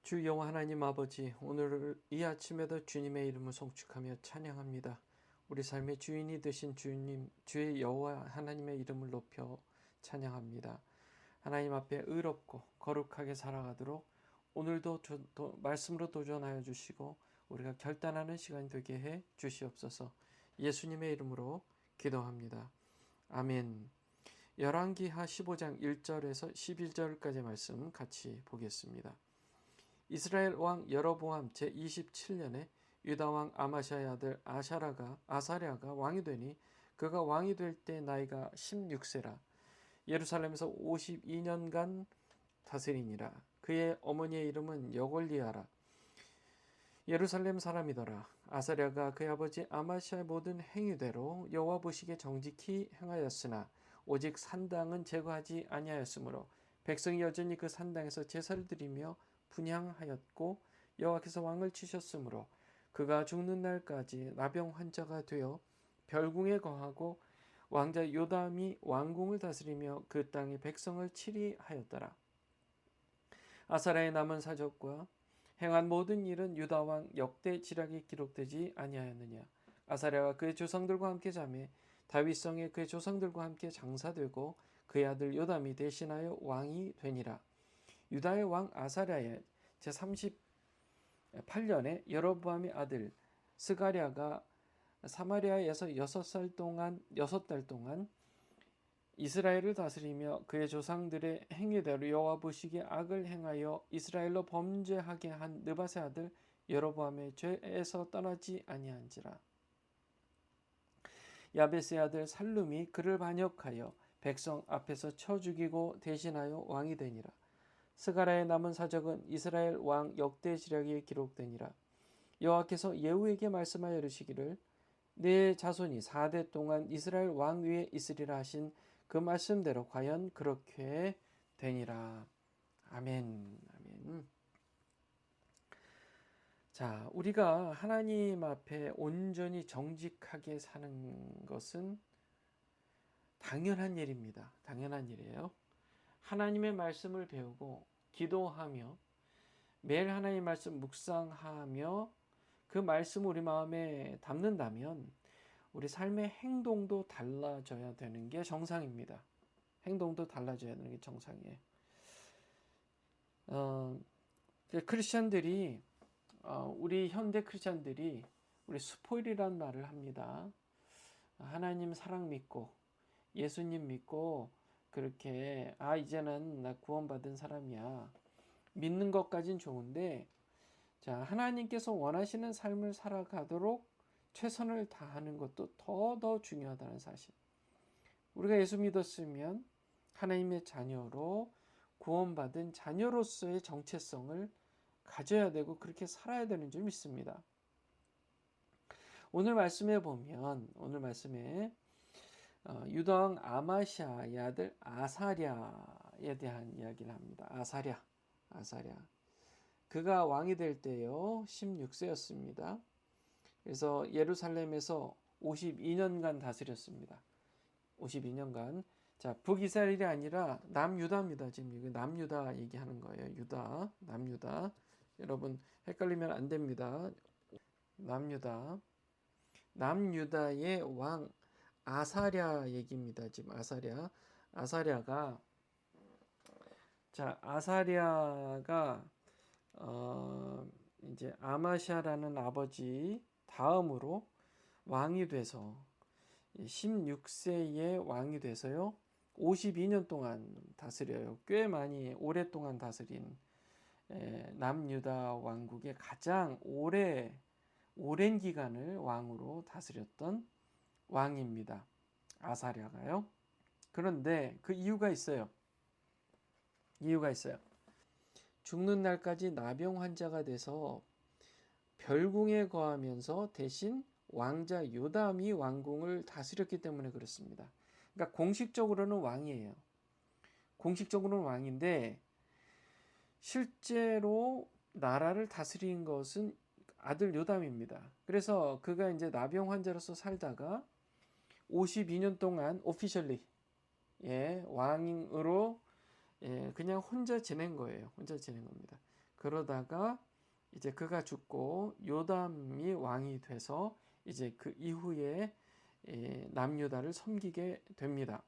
주 여호와 하나님 아버지, 오늘 이 아침에도 주님의 이름을 송축하며 찬양합니다. 우리 삶의 주인이 되신 주님, 주의 여호와 하나님의 이름을 높여 찬양합니다. 하나님 앞에 의롭고 거룩하게 살아가도록 오늘도 말씀으로 도전하여 주시고 우리가 결단하는 시간이 되게 해 주시옵소서. 예수님의 이름으로 기도합니다. 아멘. 열왕기하 15장 1절에서 11절까지 말씀 같이 보겠습니다. 이스라엘 왕 여로보암 제27년에 유다 왕 아마샤의 아들 아사랴가 왕이 되니 그가 왕이 될 때 나이가 16세라. 예루살렘에서 52년간 다스리니라. 그의 어머니의 이름은 여골리아라. 예루살렘 사람이더라. 아사랴가 그의 아버지 아마샤의 모든 행위대로 여호와 보시기에 정직히 행하였으나 오직 산당은 제거하지 아니하였으므로 백성이 여전히 그 산당에서 제사를 드리며 분향하였고 여호와께서 왕을 치셨으므로 그가 죽는 날까지 나병 환자가 되어 별궁에 거하고 왕자 요담이 왕궁을 다스리며 그 땅의 백성을 치리하였더라. 아사랴의 남은 사적과 행한 모든 일은 유다 왕 역대 지략에 기록되지 아니하였느냐. 아사랴가 그의 조상들과 함께 자매 다윗성에 그의 조상들과 함께 장사되고 그의 아들 요담이 대신하여 왕이 되니라. 유다의 왕 아사랴의 제38년에 여로보암의 아들 스가랴가 사마리아에서 6달 동안 이스라엘을 다스리며 그의 조상들의 행위대로 여호와 보시기에 악을 행하여 이스라엘로 범죄하게 한 느밧의 아들 여로보암의 죄에서 떠나지 아니한지라. 야베스의 아들 살룸이 그를 반역하여 백성 앞에서 쳐 죽이고 대신하여 왕이 되니라. 스가랴의 남은 사적은 이스라엘 왕 역대 지략에 기록되니라. 여호와께서 예후에게 말씀하여 이르시기를 내 자손이 4대 동안 이스라엘 왕 위에 있으리라 하신 그 말씀대로 과연 그렇게 되니라. 아멘. 아멘. 자, 우리가 하나님 앞에 온전히 정직하게 사는 것은 당연한 일입니다. 당연한 일이에요. 하나님의 말씀을 배우고 기도하며 매일 하나님의 말씀 묵상하며 그 말씀을 우리 마음에 담는다면 우리 삶의 행동도 달라져야 되는 게 정상입니다. 행동도 달라져야 되는 게 정상이에요. 크리스천들이 우리 현대 크리스천들이 우리 스포일이라는 말을 합니다. 하나님 사랑 믿고 예수님 믿고 그렇게 이제는 나 구원받은 사람이야. 믿는 것까진 좋은데 자, 하나님께서 원하시는 삶을 살아가도록 최선을 다하는 것도 더 중요하다는 사실. 우리가 예수 믿었으면 하나님의 자녀로 구원받은 자녀로서의 정체성을 가져야 되고 그렇게 살아야 되는 줄 믿습니다. 오늘 말씀에 보면 유다 왕 아마샤의 아들 아사랴에 대한 이야기를 합니다. 아사랴. 그가 왕이 될 때요 16세였습니다. 그래서 예루살렘에서 52년간 다스렸습니다. 52년간. 자, 북이스라엘이 아니라 남유다입니다. 지금 이거 남유다 얘기하는 거예요. 유다, 남유다. 여러분 헷갈리면 안 됩니다. 남유다의 왕 아사랴 얘기입니다. 지금 아사랴가 이제 아마샤라는 아버지 다음으로 왕이 돼서 16세에 왕이 돼서요 52년 동안 다스려요. 꽤 많이 오랫동안 다스린 남유다 왕국의 가장 오랜 기간을 왕으로 다스렸던 왕입니다. 아사랴가요. 그런데 그 이유가 있어요. 죽는 날까지 나병 환자가 돼서 별궁에 거하면서 대신 왕자 요담이 왕궁을 다스렸기 때문에 그렇습니다. 그러니까 공식적으로는 왕이에요. 공식적으로는 왕인데 실제로 나라를 다스린 것은 아들 요담입니다. 그래서 그가 이제 나병 환자로서 살다가 52년 동안 오피셜리 왕으로 그냥 혼자 지낸 겁니다. 그러다가 이제 그가 죽고 요담이 왕이 돼서 이제 그 이후에 남유다를 섬기게 됩니다.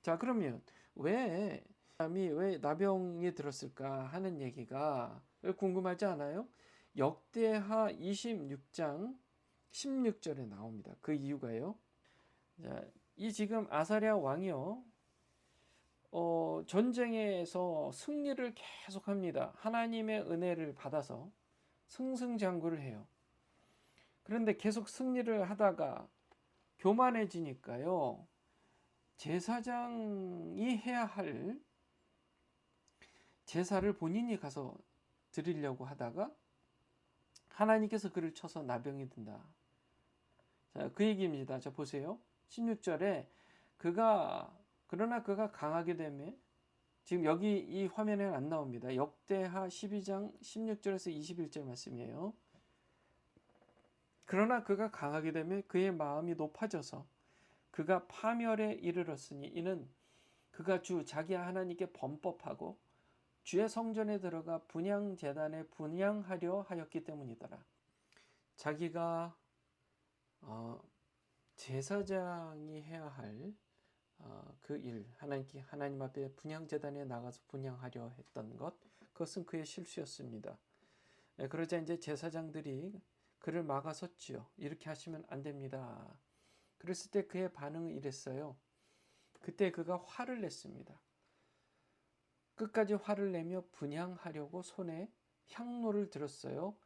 자, 그러면 왜 요담이 왜 나병이 들었을까 하는 얘기가 궁금하지 않아요? 역대하 26장 16절에 나옵니다. 그 이유가요. 자, 이 지금 아사랴 왕이요. 전쟁에서 승리를 계속합니다. 하나님의 은혜를 받아서 승승장구를 해요. 그런데 계속 승리를 하다가 교만해지니까요. 제사장이 해야 할 제사를 본인이 가서 드리려고 하다가 하나님께서 그를 쳐서 나병이 든다. 자, 그 얘기입니다. 자, 보세요. 16절에 그러나 그가 강하게 되매, 지금 여기 이 화면에는 안 나옵니다. 역대하 12장 16절에서 21절 말씀이에요. 그러나 그가 강하게 되매 그의 마음이 높아져서 그가 파멸에 이르렀으니 이는 그가 주 자기 하나님께 범법하고 주의 성전에 들어가 분향 제단에 분향하려 하였기 때문이더라. 자기가 제사장이 해야 할 그 일, 하나님 앞에 분향 제단에 나가서 분향하려 했던 것, 그것은 그의 실수였습니다. 그러자 이제 제사장들이 그를 막아섰지요. 이렇게 하시면 안 됩니다. 그랬을 때 그의 반응은 이랬어요. 그때 그가 화를 냈습니다. 끝까지 화를 내며 분향하려고 손에 향로를 들었어요.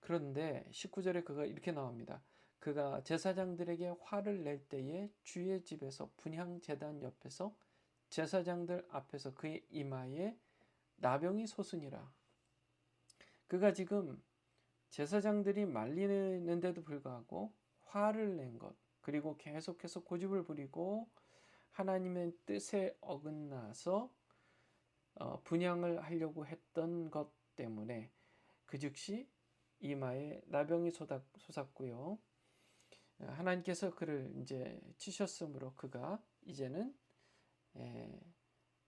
그런데 19절에 그가 이렇게 나옵니다. 그가 제사장들에게 화를 낼 때에 주의 집에서 분향 제단 옆에서 제사장들 앞에서 그의 이마에 나병이 솟으니라. 그가 지금 제사장들이 말리는데도 불구하고 화를 낸 것, 그리고 계속해서 고집을 부리고 하나님의 뜻에 어긋나서 분향을 하려고 했던 것 때문에 그 즉시 이마에 나병이 솟았고요. 하나님께서 그를 이제 치셨으므로 그가 이제는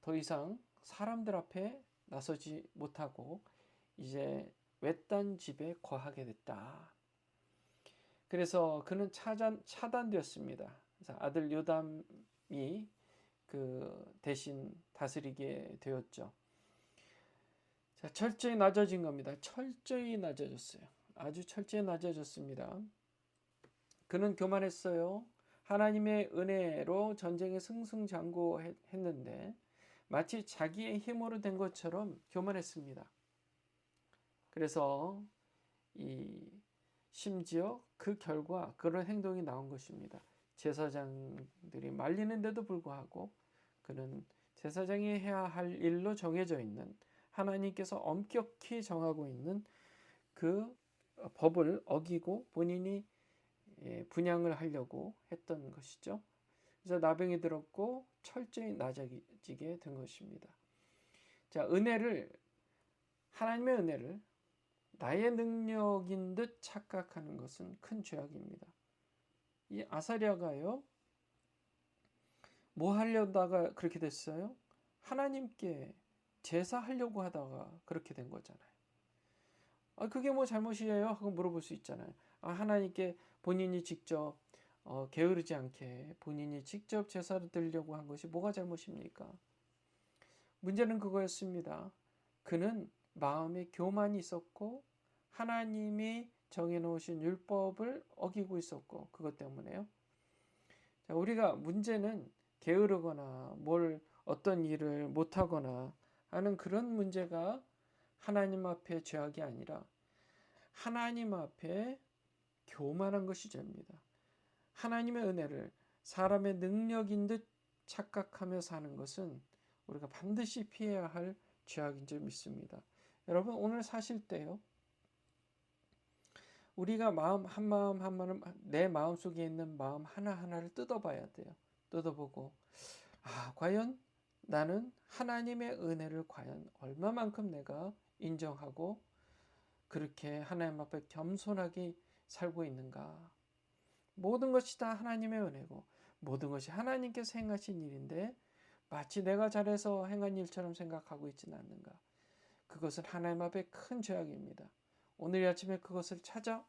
더 이상 사람들 앞에 나서지 못하고 이제 외딴 집에 거하게 됐다. 그래서 그는 차단되었습니다. 그래서 아들 요담이 그 대신 다스리게 되었죠. 자, 철저히 낮아진 겁니다. 철저히 낮아졌어요. 아주 철저히 낮아졌습니다. 그는 교만했어요. 하나님의 은혜로 전쟁에 승승장구했는데 마치 자기의 힘으로 된 것처럼 교만했습니다. 그래서 심지어 그 결과 그런 행동이 나온 것입니다. 제사장들이 말리는데도 불구하고 그는 제사장이 해야 할 일로 정해져 있는, 하나님께서 엄격히 정하고 있는 그 법을 어기고 본인이 분향을 하려고 했던 것이죠. 그래서 나병이 들었고 철저히 낮아지게 된 것입니다. 자, 하나님의 은혜를 나의 능력인 듯 착각하는 것은 큰 죄악입니다. 이 아사랴가요, 뭐 하려다가 그렇게 됐어요? 하나님께 제사하려고 하다가 그렇게 된 거잖아요. 그게 뭐 잘못이에요? 하고 물어볼 수 있잖아요. 하나님께 본인이 직접 게으르지 않게 본인이 직접 제사를 드리려고 한 것이 뭐가 잘못입니까? 문제는 그거였습니다. 그는 마음에 교만이 있었고 하나님이 정해놓으신 율법을 어기고 있었고, 그것 때문에요. 자, 우리가 문제는 게으르거나 어떤 일을 못하거나 하는 그런 문제가 하나님 앞에 죄악이 아니라 하나님 앞에 교만한 것이 죄입니다. 하나님의 은혜를 사람의 능력인 듯 착각하며 사는 것은 우리가 반드시 피해야 할 죄악인 줄 믿습니다. 여러분, 오늘 사실 때요, 우리가 내 마음속에 있는 마음 하나하나를 뜯어봐야 돼요. 뜯어보고 과연 나는 하나님의 은혜를 과연 얼마만큼 내가 인정하고 그렇게 하나님 앞에 겸손하게 살고 있는가. 모든 것이 다 하나님의 은혜고 모든 것이 하나님께서 행하신 일인데 마치 내가 잘해서 행한 일처럼 생각하고 있지는 않는가. 그것은 하나님 앞에 큰 죄악입니다. 오늘 이 아침에 그것을 찾아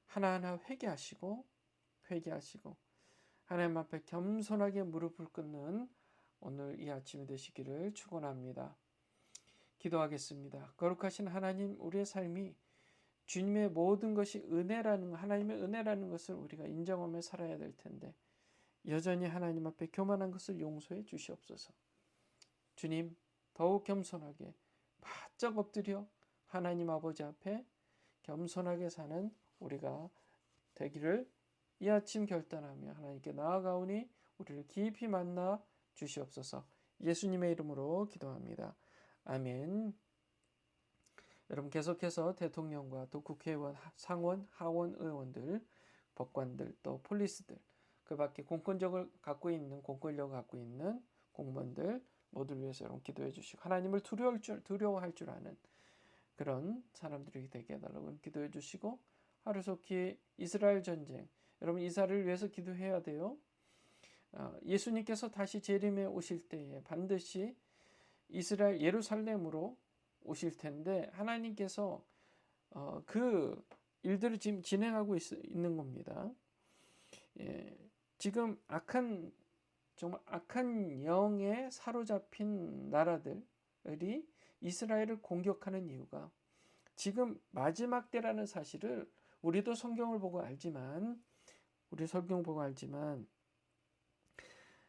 하나하나 회개하시고 하나님 앞에 겸손하게 무릎을 꿇는 오늘 이 아침이 되시기를 축원합니다. 기도하겠습니다. 거룩하신 하나님, 우리의 삶이 주님의 모든 것이 은혜라는 하나님의 은혜라는 것을 우리가 인정하며 살아야 될 텐데 여전히 하나님 앞에 교만한 것을 용서해 주시옵소서. 주님, 더욱 겸손하게 바짝 엎드려 하나님 아버지 앞에 겸손하게 사는 우리가 되기를 이 아침 결단하며 하나님께 나아가오니 우리를 깊이 만나 주시옵소서. 예수님의 이름으로 기도합니다. 아멘. 여러분, 계속해서 대통령과 또 국회의원, 상원, 하원 의원들, 법관들, 또 폴리스들, 그 밖에 공권력을 갖고 있는 공무원들 모두를 위해서 여러분 기도해 주시고 하나님을 두려워할 줄 아는 그런 사람들이 되게 해달라고 기도해 주시고, 하루속히 이스라엘 전쟁, 여러분 이스라엘을 위해서 기도해야 돼요. 예수님께서 다시 재림에 오실 때에 반드시 이스라엘 예루살렘으로 오실 텐데 하나님께서 그 일들을 지금 진행하고 있는 겁니다. 지금 정말 악한 영에 사로잡힌 나라들이 이스라엘을 공격하는 이유가 지금 마지막 때라는 사실을 우리도 성경을 보고 알지만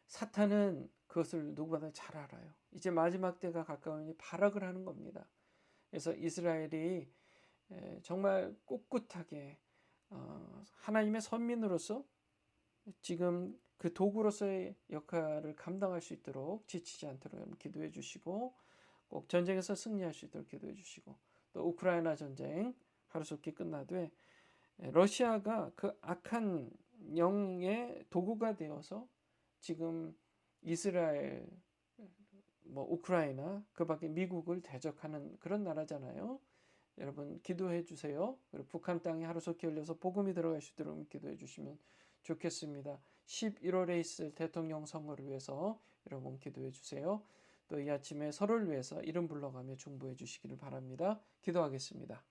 사탄은 그것을 누구보다 잘 알아요. 이제 마지막 때가 가까우니 발악을 하는 겁니다. 그래서 이스라엘이 정말 꿋꿋하게 하나님의 선민으로서 지금 그 도구로서의 역할을 감당할 수 있도록 지치지 않도록 기도해 주시고, 꼭 전쟁에서 승리할 수 있도록 기도해 주시고, 또 우크라이나 전쟁 하루속히 끝나되 러시아가 그 악한 영의 도구가 되어서 지금 이스라엘, 우크라이나, 그 밖에 미국을 대적하는 그런 나라잖아요. 여러분 기도해 주세요. 그리고 북한 땅에 하루속히 열려서 복음이 들어갈 수 있도록 기도해 주시면 좋겠습니다. 11월에 있을 대통령 선거를 위해서 여러분 기도해 주세요. 또 이 아침에 서로를 위해서 이름 불러가며 중보해 주시기를 바랍니다. 기도하겠습니다.